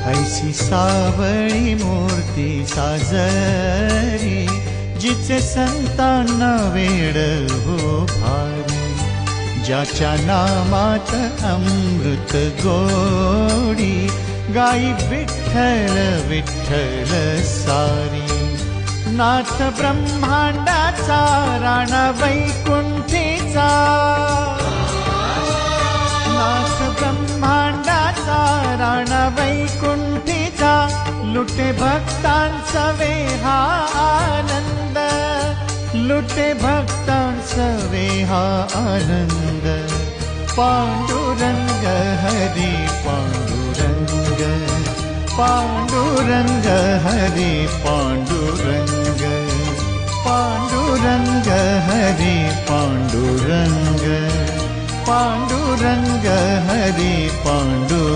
ऐसी सावळी मूर्ती साजरी, जिचे संतांना वेड हो भारी. ज्याच्या नामात अमृत गोडी, गाई विठ्ठल विठ्ठल सारी. नाथ ब्रह्मांडाचा राणा वैकुंठीचा, नाथ ब्रह्मांडाचा राणा वैकुंठीचा, लुटे भक्तांचा वेहा आनंद, लुटे भक्तांचा वेहा आनंद. पांडुरंग हरी पांडुरंग, पांडुरंग हरी पांडुरंग, पांडुरंग हरी पांडुरंग, पांडुरंग हरी पांडुरंग.